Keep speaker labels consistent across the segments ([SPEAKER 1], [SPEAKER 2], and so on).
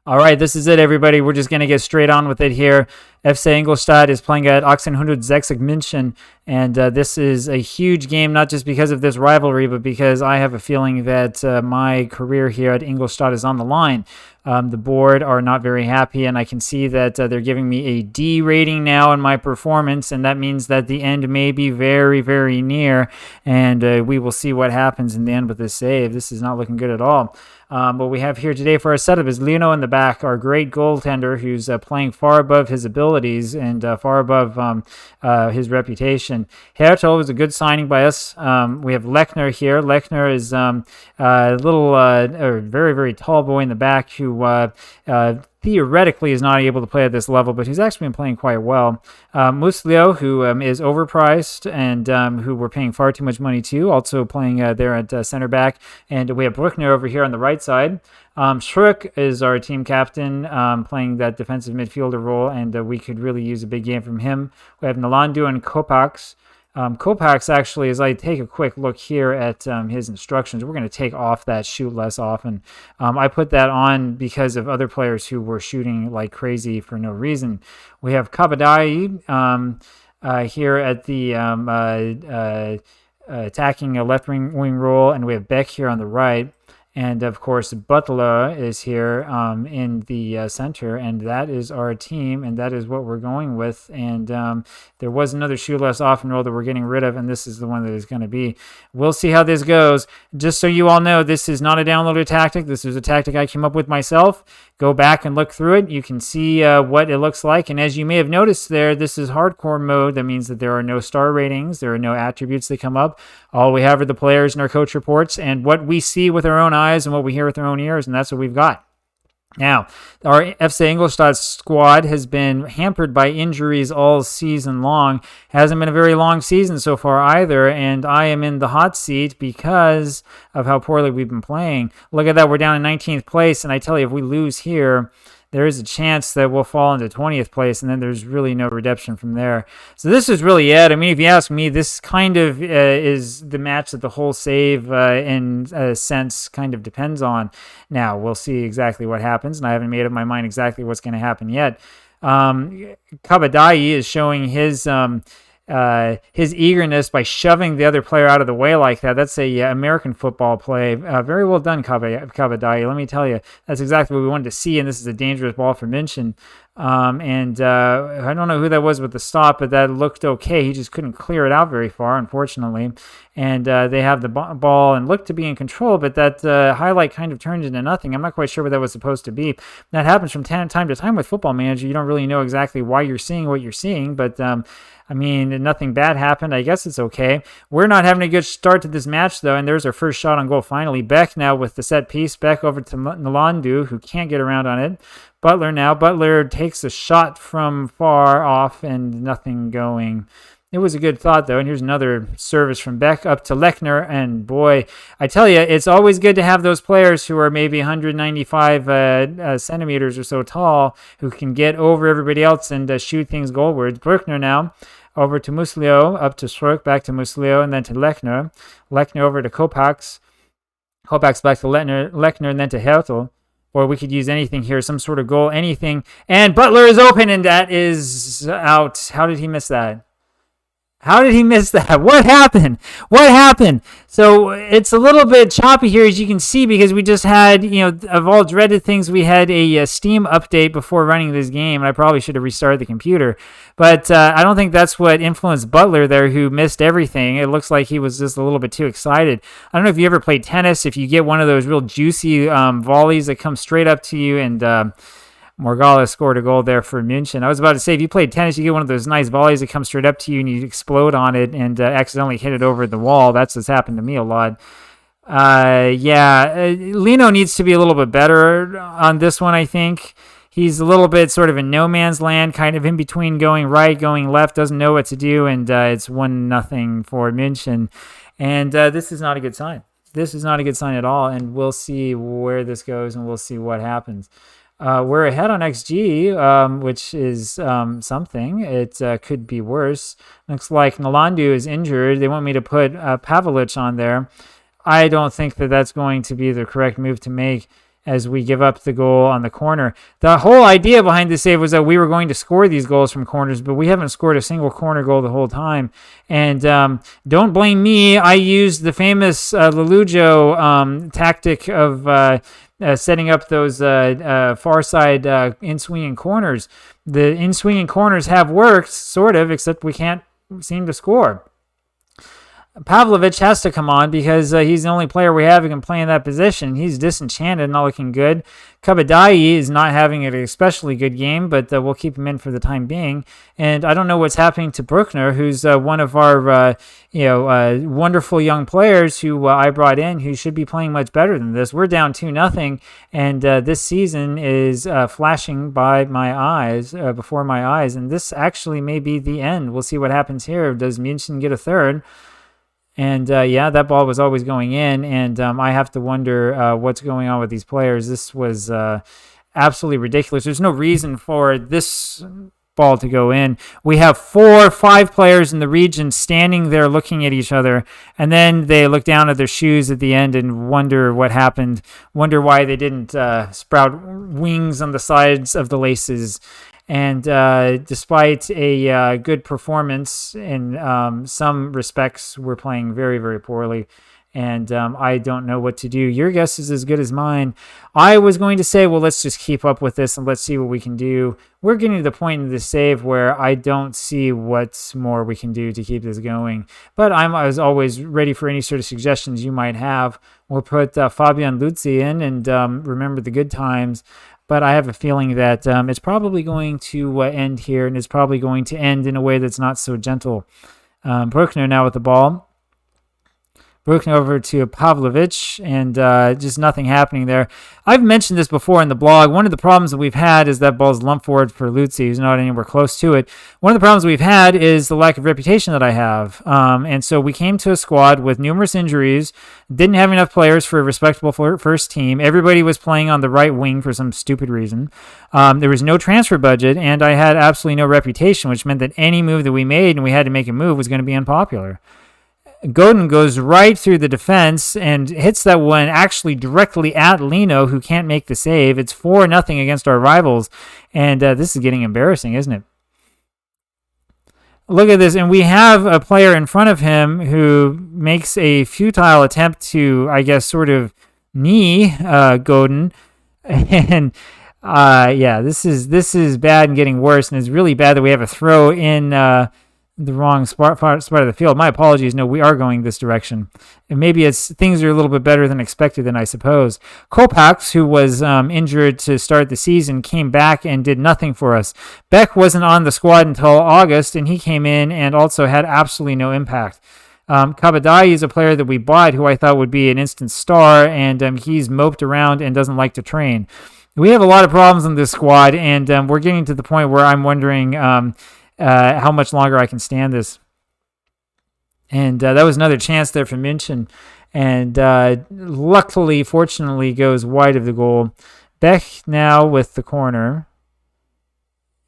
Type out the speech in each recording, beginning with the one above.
[SPEAKER 1] All right, this is it, everybody. We're just going to get straight on with it here. FC Ingolstadt is playing at 1860 München, and this is a huge game, not just because of this rivalry, but because I have a feeling that my career here at Ingolstadt is on the line. The board are not very happy, and I can see that they're giving me a D rating now in my performance, and that means that the end may be very, very near, and we will see what happens in the end with this save. This is not looking good at all. What we have here today for our setup is Lino in the back, our great goaltender who's playing far above his abilities and far above his reputation. Hertel was a good signing by us. We have Lechner here. Lechner is a very, very tall boy in the back who theoretically is not able to play at this level, but he's actually been playing quite well. Muslio, who is overpriced and who we're paying far too much money to, also playing there at center back. And we have Bruckner over here on the right side. Schröck is our team captain, playing that defensive midfielder role, and we could really use a big game from him. We have Nalandu and Kopaks. Kopaks, actually, as I take a quick look here at his instructions, we're going to take off that shoot less often. I put that on because of other players who were shooting like crazy for no reason. We have Kabadai here at the attacking a left wing role, and we have Beck here on the right. And, of course, Butler is here in the center, and that is our team, and that is what we're going with. And there was another shoot less often role that we're getting rid of, and this is the one that is going to be. We'll see how this goes. Just so you all know, this is not a downloaded tactic. This is a tactic I came up with myself. Go back and look through it. You can see what it looks like. And as you may have noticed there, this is hardcore mode. That means that there are no star ratings. There are no attributes that come up. All we have are the players and our coach reports and what we see with our own eyes and what we hear with our own ears, and that's what we've got. Now, our FC Ingolstadt squad has been hampered by injuries all season long. Hasn't been a very long season so far either, and I am in the hot seat because of how poorly we've been playing. Look at that, we're down in 19th place, and I tell you, if we lose here, there is a chance that we'll fall into 20th place, and then there's really no redemption from there. So this is really it. I mean, if you ask me, this kind of is the match that the whole save, in a sense, kind of depends on. Now, we'll see exactly what happens, and I haven't made up my mind exactly what's going to happen yet. Kabadai is showing his eagerness by shoving the other player out of the way like that. That's a American football play. Very well done, Kabadai. Let me tell you, that's exactly what we wanted to see, and this is a dangerous ball for München. I don't know who that was with the stop, but that looked okay. He just couldn't clear it out very far, unfortunately. And they have the ball and looked to be in control, but that highlight kind of turned into nothing. I'm not quite sure what that was supposed to be. That happens from time to time with Football Manager. You don't really know exactly why you're seeing what you're seeing, but I mean, nothing bad happened. I guess it's okay. We're not having a good start to this match, though, and there's our first shot on goal finally. Beck now with the set piece. Beck over to Nalandu, who can't get around on it. Butler now. Butler takes a shot from far off and nothing going. It was a good thought, though, and here's another service from Beck up to Lechner, and boy, I tell you, it's always good to have those players who are maybe 195 centimeters or so tall who can get over everybody else and shoot things goalwards. Bruckner now over to Muslio, up to Schröck, back to Muslio, and then to Lechner. Lechner over to Kopaks. Kopaks back to Lechner, and then to Hertel. Or we could use anything here, some sort of goal, anything. And Butler is open, and that is out. How did he miss that? How did he miss that? What happened? What happened? So it's a little bit choppy here, as you can see, because we just had, of all dreaded things, we had a Steam update before running this game, and I probably should have restarted the computer. But I don't think that's what influenced Butler there, who missed everything. It looks like he was just a little bit too excited. I don't know if you ever played tennis, if you get one of those real juicy volleys that come straight up to you, and Morgala scored a goal there for München. I was about to say, if you played tennis, you get one of those nice volleys that come straight up to you and you explode on it and accidentally hit it over the wall. That's what's happened to me a lot. Lino needs to be a little bit better on this one, I think. He's a little bit sort of in no man's land, kind of in between going right, going left, doesn't know what to do, and it's 1-0 for München. And this is not a good sign. This is not a good sign at all, and we'll see where this goes and we'll see what happens. We're ahead on XG, which is something. It could be worse. Looks like Nalandu is injured. They want me to put Pavlich on there. I don't think that that's going to be the correct move to make. as we give up the goal on the corner. The whole idea behind this save was that we were going to score these goals from corners, but we haven't scored a single corner goal the whole time. And don't blame me. I used the famous Lelujo tactic of setting up those far side in-swinging corners. The in-swinging corners have worked, sort of, except we can't seem to score. Pavlovic has to come on because he's the only player we have who can play in that position. He's disenchanted, not looking good. Kabadai is not having an especially good game, but we'll keep him in for the time being. And I don't know what's happening to Bruckner, who's one of our wonderful young players who I brought in, who should be playing much better than this. We're down 2-0, and this season is flashing by my eyes, before my eyes, and this actually may be the end. We'll see what happens here. Does München get a third? And, that ball was always going in, and I have to wonder what's going on with these players. This was absolutely ridiculous. There's no reason for this ball to go in. We have 4 or 5 players in the region standing there looking at each other, and then they look down at their shoes at the end and wonder what happened, wonder why they didn't sprout wings on the sides of the laces. And despite a good performance in some respects, we're playing very, very poorly. And I don't know what to do. Your guess is as good as mine. I was going to say, well, let's just keep up with this and let's see what we can do. We're getting to the point in the save where I don't see what more we can do to keep this going. But I'm, as always, ready for any sort of suggestions you might have. We'll put Fabian Luzzi in and remember the good times. But I have a feeling that it's probably going to end here, and it's probably going to end in a way that's not so gentle. Bruckner now with the ball. Bruckner over to Pavlovic, and just nothing happening there. I've mentioned this before in the blog. One of the problems that we've had is that ball's lumped forward for Luzzi, who's not anywhere close to it. One of the problems we've had is the lack of reputation that I have. And so we came to a squad with numerous injuries, didn't have enough players for a respectable first team. Everybody was playing on the right wing for some stupid reason. There was no transfer budget, and I had absolutely no reputation, which meant that any move that we made and we had to make a move was going to be unpopular. Godin goes right through the defense and hits that one actually directly at Lino, who can't make the save. It's 4-0 against our rivals, and this is getting embarrassing, isn't it? Look at this, and we have a player in front of him who makes a futile attempt to, I guess, sort of knee Godin, and this is bad and getting worse, and it's really bad that we have a throw in the wrong spot of the field. My apologies. No, we are going this direction. And maybe things are a little bit better than expected, than I suppose. Kopax, who was injured to start the season, came back and did nothing for us. Beck wasn't on the squad until August, and he came in and also had absolutely no impact. Kabadai is a player that we bought who I thought would be an instant star, and he's moped around and doesn't like to train. We have a lot of problems in this squad, and we're getting to the point where I'm wondering how much longer I can stand this. And that was another chance there for München. And luckily, fortunately, goes wide of the goal. Beck now with the corner.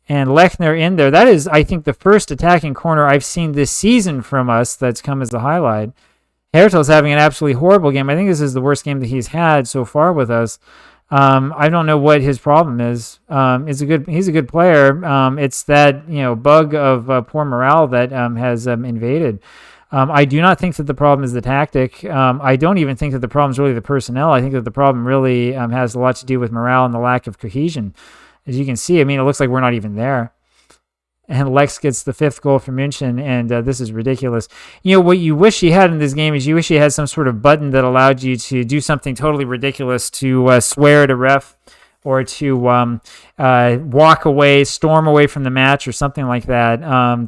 [SPEAKER 1] And Lechner in there. That is, I think, the first attacking corner I've seen this season from us that's come as a highlight. Hertel's having an absolutely horrible game. I think this is the worst game that he's had so far with us. I don't know what his problem is. He's a good player. It's that bug of poor morale that has invaded. I do not think that the problem is the tactic. I don't even think that the problem is really the personnel. I think that the problem really has a lot to do with morale and the lack of cohesion. As you can see, it looks like we're not even there. And Lex gets the 5th goal for München, and this is ridiculous. What you wish you had in this game is you wish you had some sort of button that allowed you to do something totally ridiculous, to swear at a ref, or to walk away, storm away from the match, or something like that,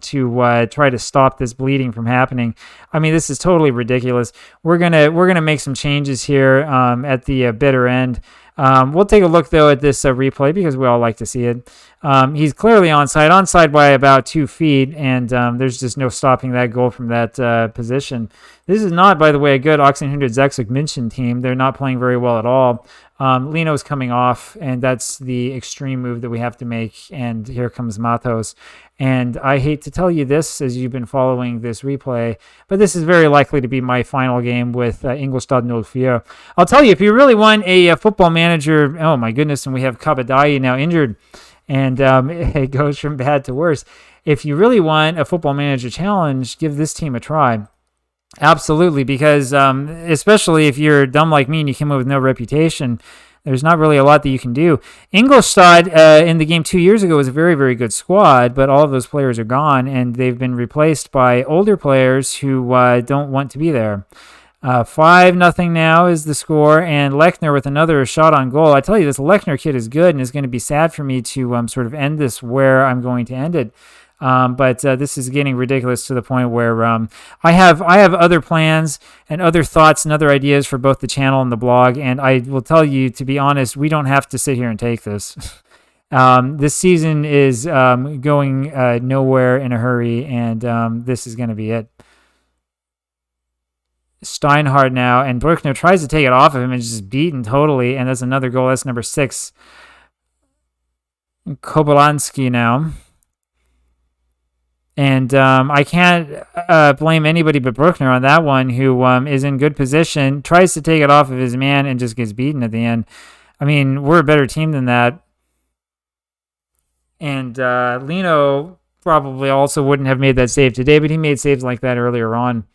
[SPEAKER 1] to try to stop this bleeding from happening. This is totally ridiculous. We're gonna make some changes here at the bitter end. We'll take a look, though, at this replay because we all like to see it. He's clearly onside by about 2 feet, and there's just no stopping that goal from that position. This is not, by the way, a good 1860 München team. They're not playing very well at all. Lino's coming off, and that's the extreme move that we have to make. And here comes Matos. And I hate to tell you this as you've been following this replay, but this is very likely to be my final game with Ingolstadt 04. I'll tell you, if you really want a football manager, oh my goodness, and we have Kabadai now injured, and it goes from bad to worse. If you really want a football manager challenge, give this team a try. Absolutely, because especially if you're dumb like me and you came up with no reputation, there's not really a lot that you can do. Ingolstadt in the game 2 years ago was a very, very good squad, but all of those players are gone, and they've been replaced by older players who don't want to be there. 5-0 now is the score, and Lechner with another shot on goal. I tell you, this Lechner kid is good, and it's going to be sad for me to sort of end this where I'm going to end it. But this is getting ridiculous to the point where I have other plans and other thoughts and other ideas for both the channel and the blog. And I will tell you, to be honest, we don't have to sit here and take this. This season is going nowhere in a hurry, and this is going to be it. Steinhardt now, and Bruckner tries to take it off of him and is just beaten totally. And that's another goal. That's number 6. Kobolanski now. And I can't blame anybody but Bruckner on that one, who is in good position, tries to take it off of his man, and just gets beaten at the end. I mean, we're a better team than that. And Lino probably also wouldn't have made that save today, but he made saves like that earlier on.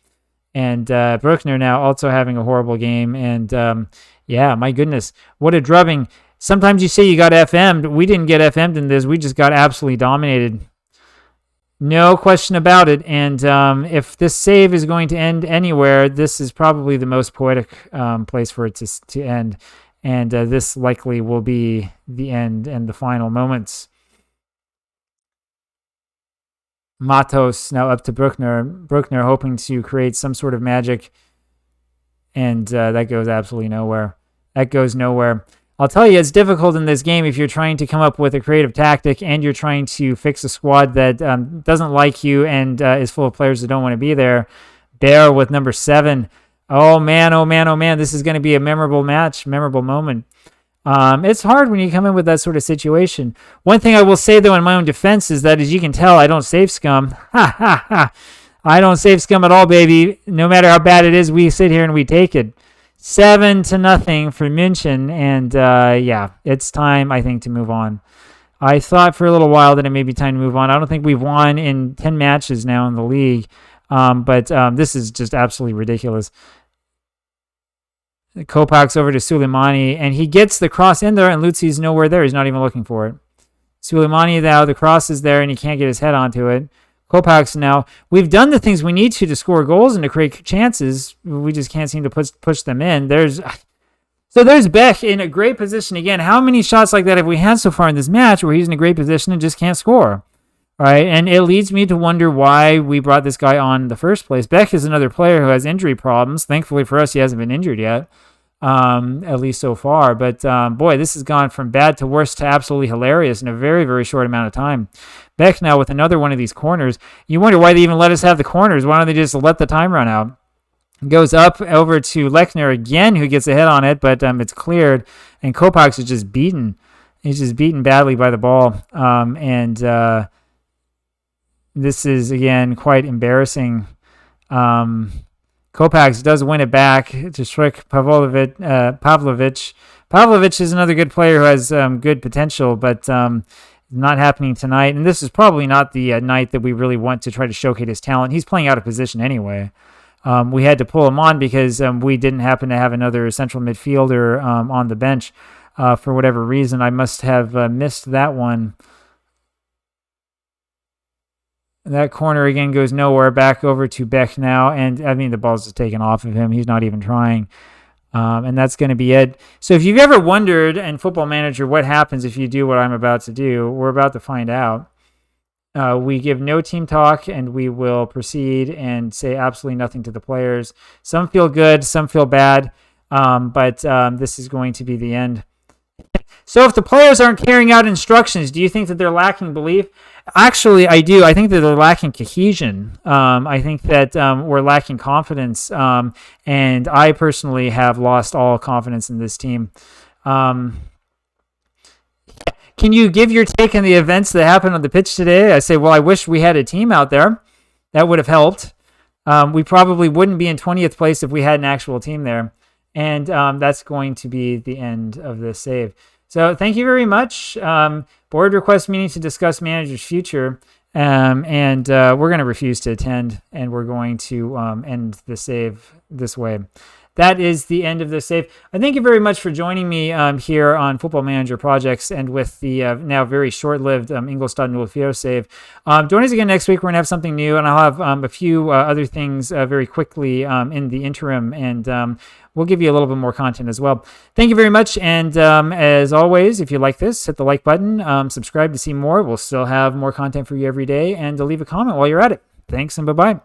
[SPEAKER 1] And Bruckner now also having a horrible game. And yeah, my goodness, what a drubbing. Sometimes you say you got FM'd. We didn't get FM'd in this. We just got absolutely dominated. No question about it. And if this save is going to end anywhere, this is probably the most poetic place for it to end. And this likely will be the end and the final moments. Matos now up to Bruckner. Bruckner hoping to create some sort of magic. And that goes absolutely nowhere. That goes nowhere. I'll tell you, it's difficult in this game if you're trying to come up with a creative tactic and you're trying to fix a squad that doesn't like you and is full of players that don't want to be there. Bear with number 7. Oh, man, oh, man, oh, man. This is going to be a memorable match, memorable moment. It's hard when you come in with that sort of situation. One thing I will say, though, in my own defense is that, as you can tell, I don't save scum. Ha, ha, ha. I don't save scum at all, baby. No matter how bad it is, we sit here and we take it. 7-0 for München, and yeah, it's time, I think, to move on. I thought for a little while that it may be time to move on. I don't think we've won in 10 matches now in the league, but this is just absolutely ridiculous. Kopak's over to Suleimani, and he gets the cross in there, and Lutzi's nowhere there. He's not even looking for it. Suleimani now, the cross is there, and he can't get his head onto it. Kopak's now, we've done the things we need to score goals and to create chances. We just can't seem to push them in. There's Beck in a great position again. How many shots like that have we had so far in this match where he's in a great position and just can't score? All right, and it leads me to wonder why we brought this guy on in the first place. Beck is another player who has injury problems. Thankfully for us, he hasn't been injured yet, at least so far. But boy, this has gone from bad to worse to absolutely hilarious in a very, very short amount of time. Beck now with another one of these corners. You wonder why they even let us have the corners. Why don't they just let the time run out? Goes up over to Lechner again, who gets a hit on it, but it's cleared. And Kopaks is just beaten. He's just beaten badly by the ball. This is, again, quite embarrassing. Kopaks does win it back to Shrek Pavlovich. Pavlovich is another good player who has good potential, but not happening tonight. And this is probably not the night that we really want to try to showcase his talent. He's playing out of position anyway. We had to pull him on because we didn't happen to have another central midfielder on the bench for whatever reason. I must have missed that one. That corner again goes nowhere. Back over to Beck now. And I mean, the ball's just taken off of him. He's not even trying. And that's going to be it. So if you've ever wondered in Football Manager what happens if you do what I'm about to do, we're about to find out. We give no team talk, and we will proceed and say absolutely nothing to the players. Some feel good, some feel bad, but this is going to be the end. So if the players aren't carrying out instructions, do you think that they're lacking belief? Actually, I do. I think that they're lacking cohesion. I think that we're lacking confidence, and I personally have lost all confidence in this team. Can you give your take on the events that happened on the pitch today? I say, well, I wish we had a team out there. That would have helped. We probably wouldn't be in 20th place if we had an actual team there. And that's going to be the end of this save. So thank you very much. Board request meeting to discuss manager's future. And we're going to refuse to attend, and we're going to end the save this way. That is the end of the save. I thank you very much for joining me here on Football Manager Projects and with the now very short-lived Ingolstadt Nullfio save. Join us again next week. We're going to have something new, and I'll have a few other things very quickly in the interim, and we'll give you a little bit more content as well. Thank you very much, and as always, if you like this, hit the like button, subscribe to see more. We'll still have more content for you every day, and leave a comment while you're at it. Thanks, and bye-bye.